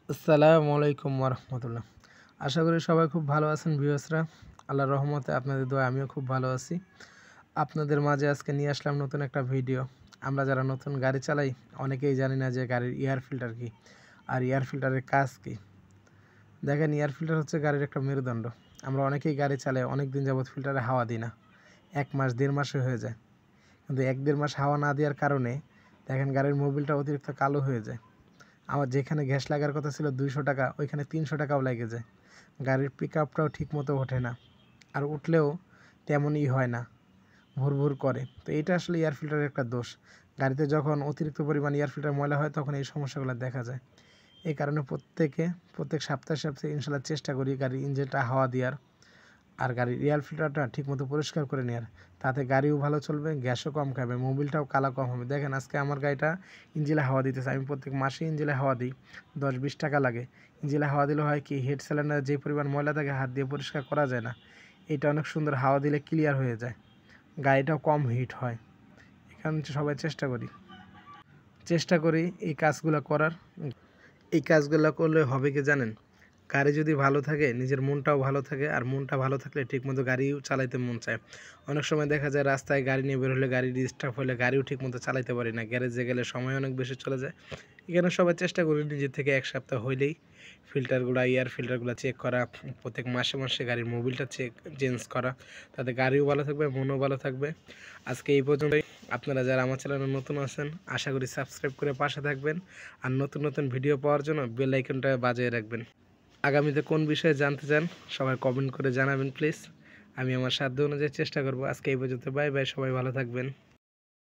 আসসালামু আলাইকুম ওরহমতুল্লাহ। আশা করি সবাই খুব ভালো আছেন ভিউয়ার্সরা। আল্লাহর রহমতে আপনাদের দোয়ায় আমিও খুব ভালো আছি। আপনাদের মাঝে আজকে নিয়ে আসলাম নতুন একটা ভিডিও। আমরা যারা নতুন গাড়ি চালাই অনেকেই জানি না যে গাড়ির এয়ার ফিল্টার কী আর এয়ার ফিল্টারের কাজ কী। দেখেন, এয়ার ফিল্টার হচ্ছে গাড়ির একটা মেরুদণ্ড। আমরা অনেকেই গাড়ি চালাই অনেক দিন যাবৎ ফিল্টারে হাওয়া দিই না, 1 মাস 1.5 মাসে হয়ে যায়। কিন্তু 1-1.5 মাস হাওয়া না দেওয়ার কারণে দেখেন গাড়ির মোবিলটা অতিরিক্ত কালো হয়ে যায়। আমার যেখানে গ্যাস লাগার কথা ছিল 200 টাকা, ওইখানে 300 টাকাও লেগে যায়। গাড়ির পিকআপটাও ঠিকমতো ওঠে না, আর উঠলেও তেমনই হয় না, ভুরভুর করে। তো এটা আসলে এয়ার ফিল্টারের একটা দোষ। গাড়িতে যখন অতিরিক্ত পরিমাণ এয়ার ফিল্টার ময়লা হয় তখন এই সমস্যাগুলো দেখা যায়। এই কারণে প্রত্যেক সপ্তাহে সপ্তাহে ইনশাল্লাহ চেষ্টা করি গাড়ির ইঞ্জিনটা হাওয়া দেওয়ার আর গাড়ির এয়ার ফিল্টারটা ঠিকমতো পরিষ্কার করে নেওয়ার। তাতে গাড়িও ভালো চলবে, গ্যাসও কম খাবে, মোবিলটাও কালা কম হবে। দেখেন আজকে আমার গাড়িটা ইঞ্জিনে হাওয়া দিতেছে। আমি প্রত্যেক মাসে ইঞ্জিনে হাওয়া দিই, 10-20 টাকা লাগে। ইঞ্জিনে হাওয়া দিলে হয় কি, হেড সিলিন্ডারে যে পরিমাণ ময়লা থাকে হাত দিয়ে পরিষ্কার করা যায় না। এটা অনেক সুন্দর হাওয়া দিলে ক্লিয়ার হয়ে যায়, গাড়িটাও কম হিট হয়। এখানে সবাই চেষ্টা করি এই কাজগুলো করার। এই কাজগুলো করলে হবে কি জানেন, গাড়ি যদি ভালো থাকে নিজের মনটাও ভালো থাকে, আর মনটা ভালো থাকলে ঠিকমতো গাড়িও চালাইতে মন চায়। অনেক সময় দেখা যায় রাস্তায় গাড়ি নিয়ে বের হলে, গাড়ি ডিস্টার্ব হলে গাড়িও ঠিকমতো চালাইতে পারি না, গ্যারেজে গেলে সময় অনেক বেশি চলে যায়। এখানে সবাই চেষ্টা করি নিজের থেকে 1 সপ্তাহ হইলেই ফিল্টারগুলো, এয়ার ফিল্টারগুলো চেক করা, প্রত্যেক মাসে মাসে গাড়ির মোবিলটা চেঞ্জ করা। তাতে গাড়িও ভালো থাকবে, মনও ভালো থাকবে। আজকে এই পর্যন্তই। আপনারা যারা আমার চ্যানেলে নতুন আছেন আশা করি সাবস্ক্রাইব করে পাশে থাকবেন, আর নতুন নতুন ভিডিও পাওয়ার জন্য বেল আইকনটা বাজিয়ে রাখবেন। আগামীতে কোন বিষয়ে জানতে চান সবাই কমেন্ট করে জানাবেন প্লিজ। আমি আমার সাধ্য অনুযায়ী চেষ্টা করব। আজকে এই পর্যন্ত, বাই বাই, সবাই ভালো থাকবেন।